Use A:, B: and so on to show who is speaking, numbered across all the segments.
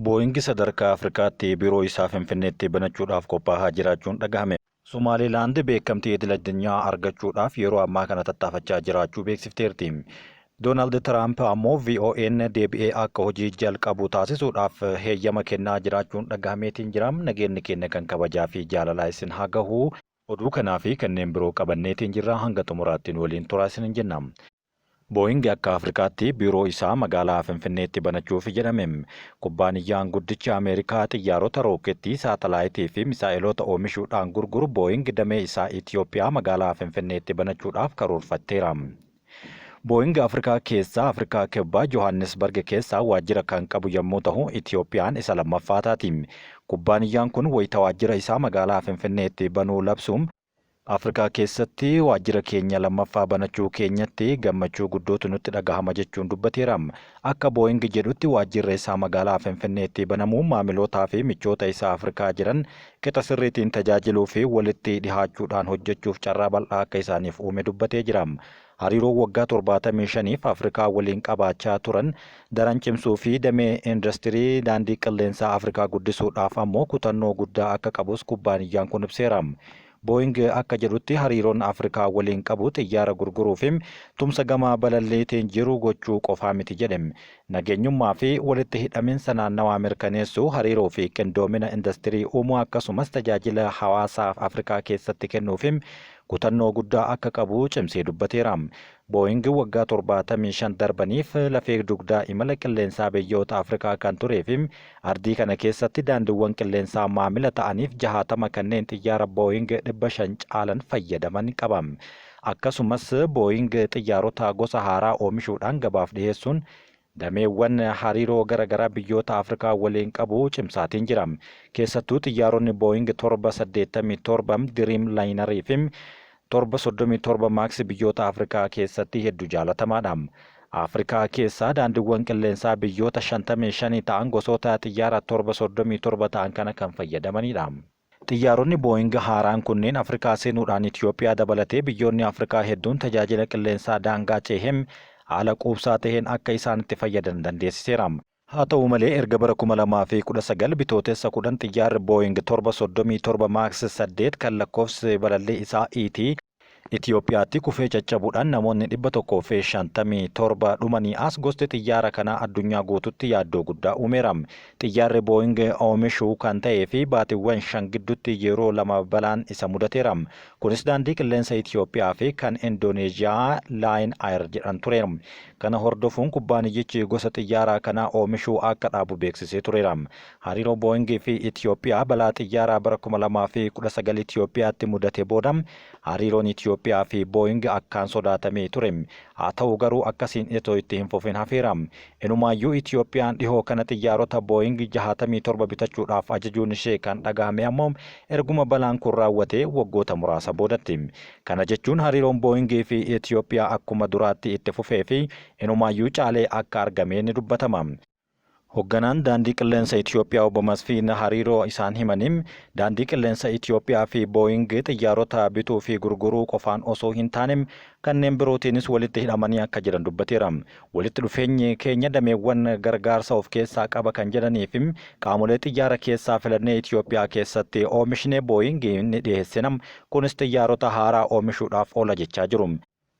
A: Booyingi sadarkaa Afrikaatti biroo isaa Finfinneetti banachuudhaaf qophaa'aa jiraachuun dhagahame. Somaaliilaand beekamtii idil-addunyaa argachuudhaaf yeroo ammaa kana tattaafachaa jiraachuu beeksifteerti. Doonaald Tiraamp ammoo VOA'n deebi'ee akka hojii jalqabu taasisuudhaaf heeyyama kennaa jiraachuun dhagahameetiin jira. Nageenyi keenya kan kabajaa fi jaalalaa isin haa gahu. Oduu kanaa fi kanneen biroo qabanneetiin jirra. Hanga xumuraattiin waliin turaa isin jenna. Booyingi akka Afrikaatti biroo isaa magaalaa Finfinneetti banachuuf jedhame. Kubbaaniyyaan guddichi Ameerikaa xiyyaarota rookeettii, saatalaayitii fi misaa'iloota oomishuudhaan gurguru Booying damee isaa Itiyoophiyaa magaalaa Finfinneetti banachuudhaaf karoorfatteera. Booying Afrikaa keessaa Afrikaa kibbaa Johannesburg keessaa waajjira kan qabu yommuu ta'u, Itiyoophiyaan isa lammaffaataati. Kubbaaniyyaan kun wayita waajjira isaa magaalaa Finfinneetti banuu labsuun Afrikaa keessatti waajjira keenya lammaffaa banachuu keenyatti gammachuu guddootu nutti dhagahama jechuun dubbateera. Akka Booying jedhutti waajjirri isaa magaalaa Finfinneetti banamuun maamilootaa fi michoota isaa Afrikaa jiran qixa sirriitiin tajaajiluu fi walitti dhihaachuudhaan hojjechuuf carraa bal'aa akka isaaniif uume dubbatee jira. Hariiroo waggaa 75f Afrikaa waliin qabaachaa turan daran cimsuu fi damee industirii daandii qilleensaa Afrikaa guddisuudhaaf ammoo kutannoo guddaa akka qabus kubbaaniyyaan kun ibseera. Booying akka jedhutti hariiroon Afrikaa waliin qabu xiyyaara gurguruu fi tumsa gamaa balalleetiin jiru gochuu qofaa miti jedhe. Nageenyummaa fi walitti hidhaminsa naannawaa mirkaneessuu, hariiroo fi qindoomina industirii uumuu akkasumas tajaajila hawaasaaf Afrikaa keessatti kennuuf kutannoo guddaa akka qabu cimsee dubbateera. Booying waggaa 75 darbaniif lafee dugdaa imala qilleensaa biyyoota Afrikaa kan turee fi ardii kana keessatti daandiiwwan qilleensaa maamila ta'aniif 60 kanneen xiyyaara Booying 500 caalan fayyadaman qaba. Akkasumas Booying xiyyaarota gosa haaraa oomishuudhaan gabaaf dhiyeessuun dameewwan hariiroo garaagaraa biyyoota Afrikaa waliin qabu cimsaatiin jira. Keessattuu xiyyaaronni Booying 787 Dreamliner fi 737 Max biyyoota Afrikaa keessatti hedduu jaalatamaadha. Afrikaa keessaa daandiiwwan qilleensaa biyyoota 55 ta'an gosoota xiyyaara 737 ta'an kana kan fayyadamanidha. Xiyyaaronni Booying haaraan kunneen Afrikaa seenuudhaan Itiyoophiyaa dabalatee biyyoonni Afrikaa hedduun tajaajila qilleensaa daangaa ceehem haala quubsaa ta'een akka isaan itti fayyadan dandeessiseera. Haa ta'u malee erga bara 2019 bitootessa 10 xiyyaarri Booying 737 Max 8 kan lakkoofsi balallee isaa Itiyoophiyaatti kufee caccabuudhaan namoonni 157 dhumanii as gosti xiyyaara kanaa addunyaa guututti yaaddoo guddaa uumeera. Xiyyaarri Booying oomishuu kan ta'ee fi baatiiwwan 5 gidduutti yeroo 2 balaan isa mudateera. Kunis daandii qilleensa Itiyoophiyaa fi kan Indooneeziyaa Line Air jedhan ture. Kana hordofuun kubbaaniyyichi gosa xiyyaaraa kanaa oomishuu akka dhaabu beeksisee tureera. Hariiroo Booying fi Itiyoophiyaa balaa xiyyaaraa bara 2019 Itiyoophiyaatti mudate booda hariiroon Itiyoophiyaa fi Booying akkaan sodaatamee ture. Haa ta'u garuu akkasiin itoo itti hin fufin hafeera. Inumaayyuu Itiyoophiyaan dhihoo kana xiyyaarota Booying 67 bitachuudhaaf ajajuun ishee kan dhagahame ammoo erguma balaan kun raawwatee waggoota muraasa boodatti. Kana jechuun hariiroon Booying fi Itiyoophiyaa akkuma duraatti itti fufee fi inumaayyuu caalee akka argamee ni dubbatama. Hoogganaan daandii qilleensa Itiyoophiyaa obbo Masfiin hariiroo isaan himaniin daandii qilleensa Itiyoophiyaa fi Booying xiyyaarota bituu fi gurguruu qofaan osoo hin taane kanneen birootiinis walitti hidhamanii akka jiran dubbateera. Walitti dhufeenyi keenya dameewwan gargaarsa of keessaa qaba kan jedhanii fi qaamolee xiyyaara keessaa filannee Itiyoophiyaa keessatti oomishnee Booying ni dhiyeessina. Kunis xiyyaarota haaraa oomishuudhaaf oola jechaa jiru.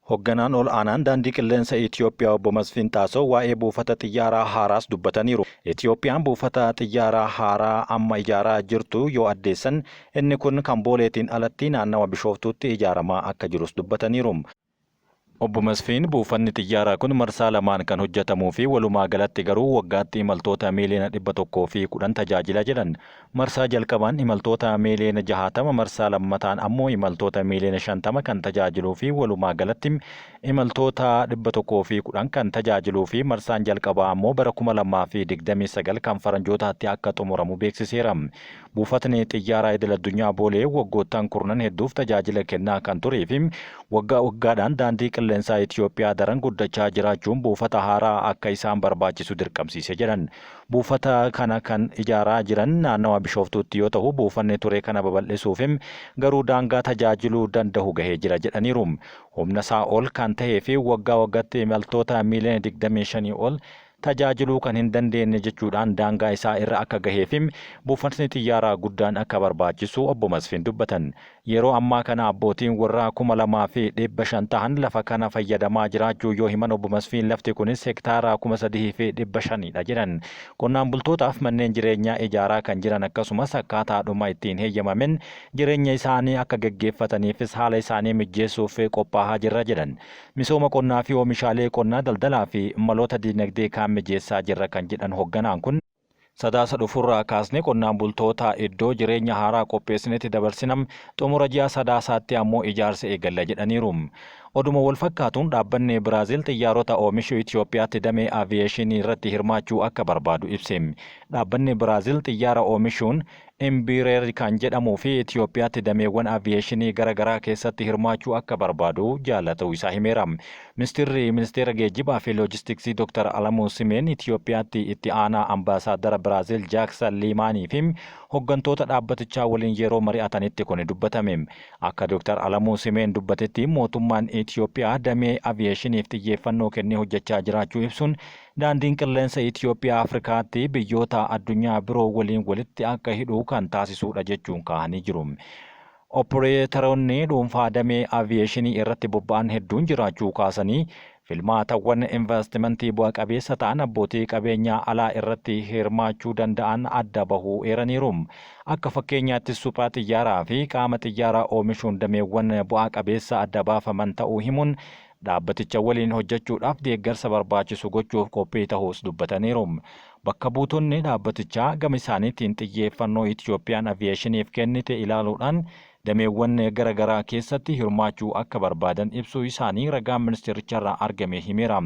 A: Hoogganaan ol aanaan daandii qilleensa Itiyoophiyaa obbo Masfiin Taasoo waa'ee buufata xiyyaaraa haaraas dubbataniiru. Itiyoophiyaan buufata xiyyaaraa haaraa amma ijaaraa jirtu yoo addeessan inni kun kan Booleetiin alatti naannawa Bishooftuutti ijaaramaa akka jirus dubbataniiru. Obbo Masfiin buufanni xiyyaaraa kun marsaa lamaan kan hojjetamuu fi walumaa galatti garuu waggaatti imaltoota miiliyoona 110 tajaajila jedhan. Marsaa jalqabaan imaltoota miiliyoona 60, marsaa lammataan ammoo imaltoota miiliyoona 50 kan tajaajiluu fi walumaa galatti imaltoota 110 kan tajaajiluu fi marsaan jalqabaa ammoo bara 2029 kan faranjootaatti akka xumuramu beeksiseera. Buufatni xiyyaaraa idil-addunyaa Boolee waggoottan kurnan hedduuf tajaajila kennaa kan turee fi waggaa waggaadhaan daandii qilleensaa Itiyoophiyaa daran guddachaa jiraachuun buufata haaraa akka isaan barbaachisu dirqamsiise jedhan. Buufata kana kan ijaaraa jiran naannawa Bishooftuutti yoo ta'u buufanni ture kana babal'isuuf garuu daangaa tajaajiluu danda'u gahee jira jedhaniiru. Humna isaa ol kan ta'ee fi waggaa waggaatti imaltoota miiliyoona 25 ol tajaajiluu kan hin dandeenye jechuudhaan daangaa isaa irra akka gaheefim buufanni xiyyaaraa guddaan akka barbaachisu obbo Masfiin dubbatan. Yeroo ammaa kana abbootiin warraa 2,500 ta'an lafa kana fayyadamaa jiraachuu yoo himan obbo Masfiin lafti kunis hektaara 3,500dha jedhan. Qonnaan bultootaaf manneen jireenyaa ijaaraa kan jiran akkasumas akkaataadhuma ittiin heeyyamamen jireenya isaanii akka gaggeeffataniifis haala isaanii mijeessuuf qophaa'aa jirra jedhan. Misooma qonnaa fi oomishaalee qonnaa daldalaa fi maloota dinagdee kaan mijeessaa jirra kan jedhan hoogganaan kun sadaasa dhufurraa kaasne qonnaan bultoota iddoo jireenya haaraa qopheessinetti dabarsinam xumura ji'a sadaasaatti ammoo ijaarsa eegalla jedhaniiru. Oduma wal fakkaatuun dhaabbanni Biraazil xiyyaarota oomishuu Itoophiyaatti damee aviyeeshinii irratti hirmaachuu akka barbaadu ibse. Dhaabbanni Biraazil xiyyaara oomishuun Embraer kan jedhamuu fi Itoophiyaatti dameewwan aviyeeshinii garaagaraa keessatti hirmaachuu akka barbaadu jaallatuu isaa himeera. Ministeera geejjibaa fi loojistiksii Dr. Alamuu Simeen Itoophiyaatti itti aanaa ambaasaadara Biraazil Jaaksan Liimaanii fi hooggantoota dhaabbatichaa waliin yeroo mari'atanitti kun dubbatame. Akka Dr. Alamuu Simeen dubbatetti mootummaan Itoophiyaa damee aviyeeshiniif xiyyeeffannoo kennee hojjechaa jiraachuu ibsuun daandiin qilleensa Itoophiyaa Afrikaatti biyyoota addunyaa biroo waliin walitti akka hidhuu kan taasisuudha jechuun kaa'anii jiru. Opereetaroonni dhuunfaa damee aviyeeshinii irratti bobba'an hedduun jiraachuu kaasanii filmaatawwan investimentii bu'a qabeessa ta'an abbootii qabeenyaa alaa irratti hirmaachuu danda'an adda bahuu eeraniiru. Akka fakkeenyaatti suphaa xiyyaaraa fi qaama xiyyaaraa oomishuun dameewwan bu'a qabeessa adda baafaman ta'uu himuun dhaabbaticha waliin hojjechuudhaaf deeggarsa barbaachisu gochuuf qophii ta'uus dubbataniiru. Bakka buutonni dhaabbatichaa gama isaaniitiin xiyyeeffannoo Itoophiyaan aviyeeshiniif kennite ilaaluudhaan dameewwan garaagaraa keessatti hirmaachuu akka barbaadan ibsuu isaanii ragaan ministeericharraa argame himeera.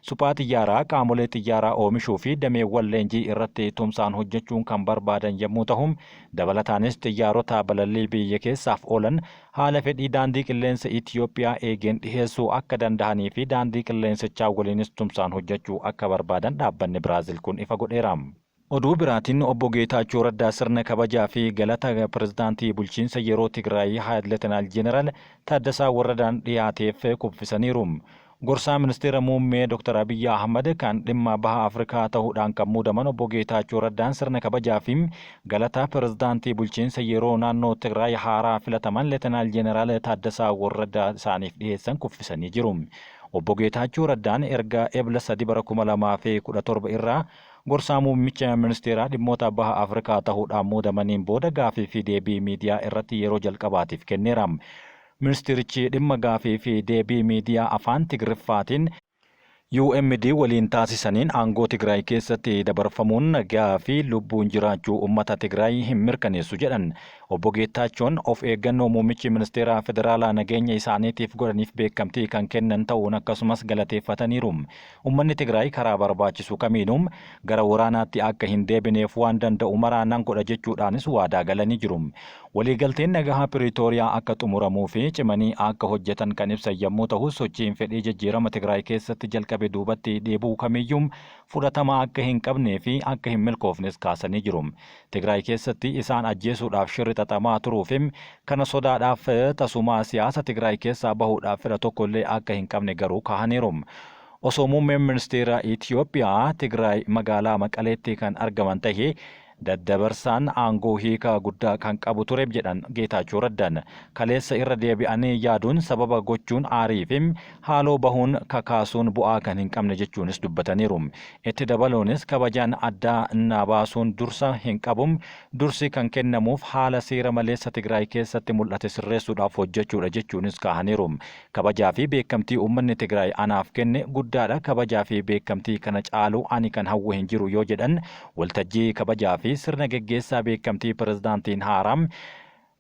A: Suphaa xiyyaaraa qaamolee xiyyaaraa oomishuu fi dameewwan leenjii irratti tumsaan hojjechuun kan barbaadan yommuu ta'u, dabalataanis xiyyaarota balallii biyya keessaaf oolan haala fedhii daandii qilleensa Itoophiyaa eegeen dhiheessuu akka danda'anii fi daandii qilleensichaa waliinis tumsaan hojjechuu akka barbaadan dhaabbanni Biraazil kun ifa godheera. Oduu biraatiin obbo Geetaachoo Raddaa sirna kabajaa fi galata pirezidaantii bulchiinsa yeroo Tigraay Leetinaal Jeneraal Taaddasaa Warradaan dhiyaateef kuffisaniiru. Gorsaa ministeera muummee Dr. Abiyyi Ahmad kan dhimma baha Afrikaa ta'uudhaan kan muudaman obbo Geetaachoo Raddaan sirna kabajaa fi galata pirezidaantii bulchiinsa yeroo naannoo Tigraay haaraa filataman Leetinaal Jeneraal Taaddasaa Warradaa isaaniif dhiyeessan kuffisanii jiru. Obbo Geetaachoo Raddaan erga Ebla 3/2017 irraa gorsaa muummicha ministeeraa dhimmoota baha Afrikaa ta'uudhaan muudamaniin booda gaafii fi deebii miidiyaa irratti yeroo jalqabaatiif kenneera. Ministeerichi dhimma gaafii fi deebii miidiyaa afaan Tigriffaatiin UMD waliin taasisaniin aangoo Tigraay keessatti dabarfamuun nagaa fi lubbuun jiraachuu uummata Tigraay hin mirkaneessu jedhan. Obbo Geetaachoon of eeggannoo muummichi ministeeraa federaalaa nageenya isaaniitiif godhaniif beekamtii kan kennan ta'uun akkasumas galateeffataniiru. Uummanni Tigraay karaa barbaachisu kamiinuu gara waraanaatti akka hin deebineef waan danda'u maraanaan godha jechuudhaanis waadaa galanii jiru. Waliigalteen nagahaa Piriitooriyaa akka xumuramuu fi cimanii akka hojjetan kan ibsan yommuu ta'u, sochiin fedhii jijjiirama Tigraay keessatti jalqabe duubatti deebi'uu kamiyyuu fudhatama akka hin qabnee fi akka hin milkoofnes kaasanii jiru. Tigraay keessatti isaan ajjeesuudhaaf shirri xaxamaa turuufi kana sodaadhaaf tasumaa siyaasa Tigraay keessaa bahuudhaaf fedha tokkollee akka hin qabne garuu kaahaniiru. Osoo muummeen ministeera Itoophiyaa Tigraay magaalaa Maqaleetti kan argaman ta'e daddabarsaan aangoo hiika guddaa kan qabu ture jedhan Geetaachoo Raddaan. Kaleessa irra deebi'anii yaaduun sababa gochuun aarii fi haaloo bahuun kakaasuun bu'aa kan hin qabne jechuunis dubbataniiru. Itti dabaluunis kabajaan addaa innaa baasuun dursa hin qabu. Dursi kan kennamuuf haala seera maleessa Tigraay keessatti mul'ate sirreessuudhaaf hojjechuudha jechuunis kaahaniiru. Kabajaa fi beekamtii uummanni Tigraay anaaf kenne guddaadha. Kabajaa fi beekamtii kana caalu ani kan hawwu hin jiru yoo jedhan waltajjii kabajaa fi sirna geggeessaa beekamtii pirezidaantiin haaraan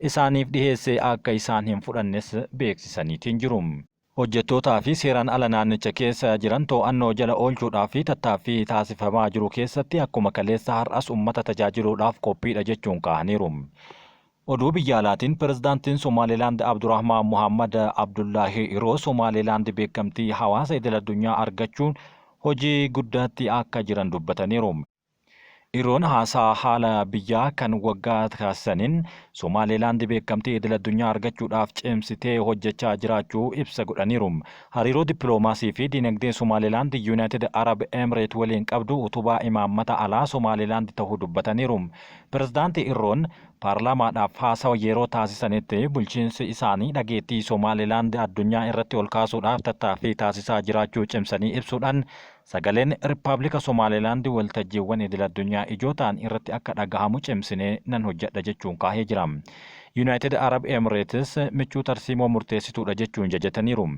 A: isaaniif dhiheesse akka isaan hin fudhannes beeksisaniitiin jiru. Hojjettootaa fi seeraan ala naannicha keessa jiran to'annoo jala oolchuudhaaf fi tattaaffii taasifamaa jiru keessatti akkuma kaleessa har'as uummata tajaajiluudhaaf qophiidha jechuun kaahaniiru. Oduu biyya alaatiin pirezidaantiin Somaalilaand Abdurrahmaan Muhammad Abdullaahi yeroo Somaalilaand beekamtii hawaasa idil addunyaa argachuun hojii guddaatti akka jiran dubbataniiru. Iroon haasaa haala biyyaa kan waggaa taasisaniin Somaalilaand beekamtii idil-addunyaa argachuudhaaf cimsitee hojjechaa jiraachuu ibsa godhaniiru. Hariiroo dippiloomaasii fi dinagdee Somaalilaand Yuunaayitid Arab Emireet waliin qabdu utubaa imaammata alaa Somaalilaand ta'uu dubbataniiru. Pirezidaantii Irroon paarlaamaadhaaf haasawa yeroo taasisanitti bulchiinsi isaanii dhageettii Somaalilaand addunyaa irratti ol kaasuudhaaf tattaaffii taasisaa jiraachuu cimsanii ibsuudhaan sagaleen Rippaabilika Somaalilaand waltajjiiwwan idil-addunyaa ijoo ta'an irratti akka dhagahamu cimsinee nan hojjedha jechuun kaahee jira. Yuunaayitid Arab Emireetis michuu tarsiimoo murteessituudha jechuun jajataniiru.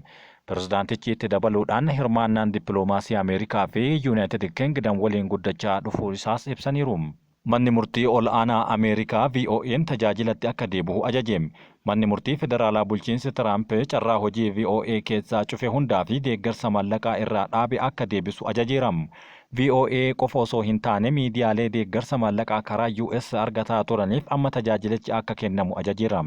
A: Pirezidaantichi itti dabaluudhaan hirmaannaan dippiloomaasii Ameerikaa fi Yuunaayitid Kingdom waliin guddachaa dhufuu isaas ibsaniiru. Manni murtii ol aanaa Ameerikaa VOA'n tajaajilatti akka deebi'u ajaje. Manni murtii federaalaa bulchiinsi Tiraamp carraa hojii VOA keessaa cufe hundaa fi deeggarsa mallaqaa irraa dhaabe akka deebisu ajajeera. VOA qofa osoo hin taane miidiyaalee deeggarsa mallaqaa karaa US argataa turaniif amma tajaajilichi akka kennamu ajajeera.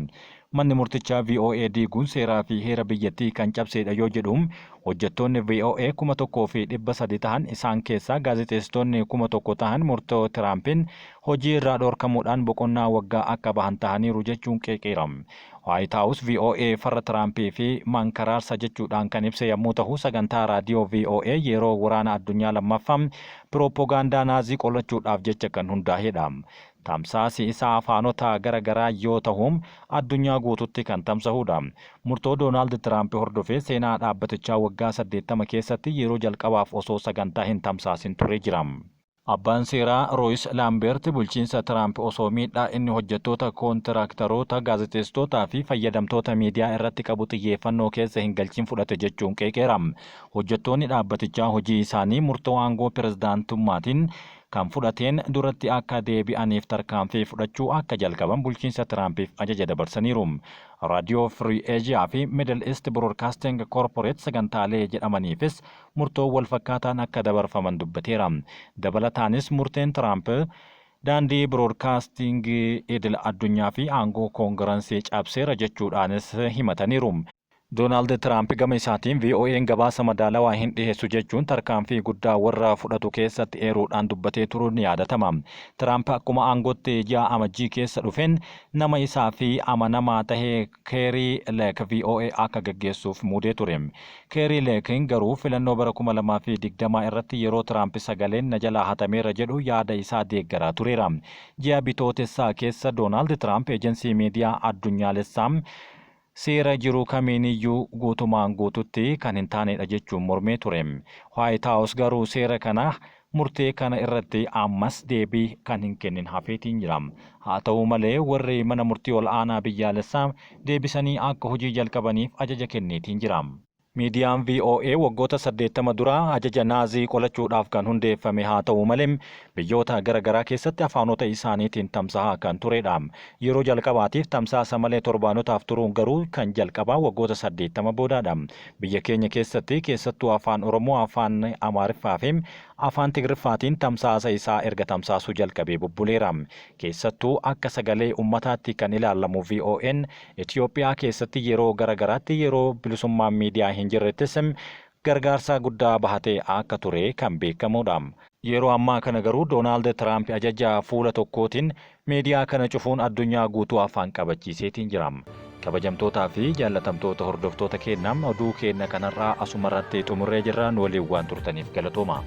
A: Manni murtichaa VOA diiguun seeraa fi heera biyyattii kan cabsedha yoo jedhu hojjettoonni VOA 1,300 ta'an isaan keessaa gaazexeessitoonni 1,000 ta'an murtoo Tiraampiin hojii irraa dhorkamuudhaan boqonnaa waggaa akka bahan ta'aniiru jechuun qeeqeera. White House VOA farra Tiraampii fi mankaraarsa jechuudhaan kan ibse yommuu ta'u sagantaa raadiyoo VOA yeroo waraana addunyaa lammaffaa pirooppogaandaa naazii qolachuudhaaf jecha kan hundaa'edha. Tamsaasi isaa afaanota garagaraa yoo ta'u addunyaa guututti kan tamsa'udha. Murtoo Doonaald Tiraamp hordofee seenaa dhaabbatichaa waggaa 80 keessatti yeroo jalqabaaf osoo sagantaa hin tamsaasin ture jira. Abbaan seeraa Rooyis Laambeert bulchiinsa Tiraamp osoo miidhaa inni hojjettoota koontiraktaroota gaazexeessitootaa fi fayyadamtoota miidiyaa irratti qabu xiyyeeffannoo keessa hin galchin fudhate jechuun qeeqeera. Hojjettoonni dhaabbatichaa hojii isaanii murtoo aangoo pirezidaantummaatiin kan fudhateen duratti akka deebi'aniif tarkaanfii fudhachuu akka jalqaban bulchiinsa Tiraampiif ajaja dabarsaniiru. Raadiyoo Free Asia fi Middle East Broadcasting Corporate sagantaalee jedhamaniifis murtoo wal fakkaataan akka dabarfaman dubbateera. Dabalataanis murteen Tiraamp daandii broadcasting idil addunyaa fi aangoo koongirensii cabseera jechuudhaanis himataniiru. Doonaald Tiraamp gama isaatiin VOA'n gabaasa madaalawaa hin dhiheessu jechuun tarkaanfii guddaa warra fudhatu keessatti eeruudhaan dubbatee turuun ni yaadatama. Tiraamp akkuma aangootti ji'a amajjii keessa dhufeen nama isaa fi amanamaa tahee Keerii Leek VOA akka gaggeessuuf muudee ture. Keerii Leekin garuu filannoo bara 2020 irratti yeroo Tiraamp sagaleen na jalaa hatameera jedhu yaada isaa deeggaraa tureera. Ji'a bitootessaa keessa Doonaald Tiraamp eejensii miidiyaa addunyaalessaa seera jiru kamiiniyyuu guutumaan guututti kan hin taanedha jechuun mormee ture. White House garuu seera kana murtee kana irratti ammas deebii kan hin kennin hafeetiin jira. Haa ta'u malee warri mana murtii ol aanaa biyyaalessaa deebisanii akka hojii jalqabaniif ajaja kenneetiin jira. Miidiyaan VOA waggoota 80 dura ajaja naazii qolachuudhaaf kan hundeeffame haa ta'u malee biyyoota garagaraa keessatti afaanota isaaniitiin tamsahaa kan turedha. Yeroo jalqabaatiif tamsaasa malee torbaanotaaf turuun garuu kan jalqabaa waggoota 80 boodaadha. Biyya keenya keessatti keessattuu afaan Oromoo, afaan Amaariffaa fi afaan Tigriffaatiin tamsaasa isaa erga tamsaasuu jalqabee bubbuleera. Keessattuu akka sagalee ummataatti kan ilaalamu VOA'n Itoophiyaa keessatti yeroo garagaraatti yeroo bilisummaan miidiyaa hin jirrettis gargaarsa guddaa bahatee akka ture kan beekamudha. Yeroo ammaa kana garuu Doonaald Tiraamp ajaja fuula tokkootiin miidiyaa kana cufuun addunyaa guutuu afaan qabachiiseetiin jira. Kabajamtootaa fi jaallatamtoota hordoftoota keenyaa oduu keenya kanarraa asumarratti xumurree jirra. Nu waliin waan turtaniif galatooma.